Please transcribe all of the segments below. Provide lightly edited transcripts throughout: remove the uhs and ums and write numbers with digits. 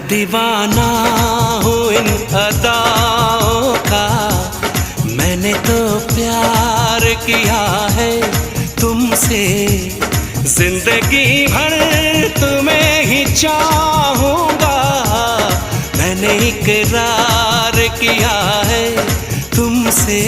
दीवाना हूँ इन अदाओं का, मैंने तो प्यार किया है तुमसे, जिंदगी भर तुम्हें ही चाहूँगा। मैंने इकरार किया है तुमसे।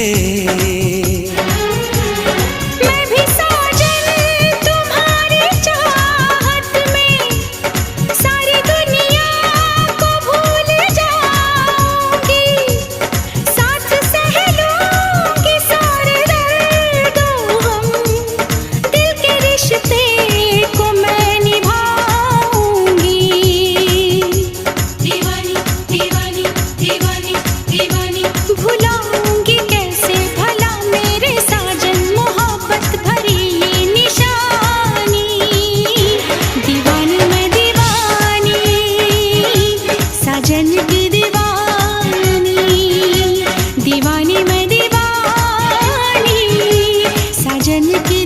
दीवानी मैं दीवानी, साजन की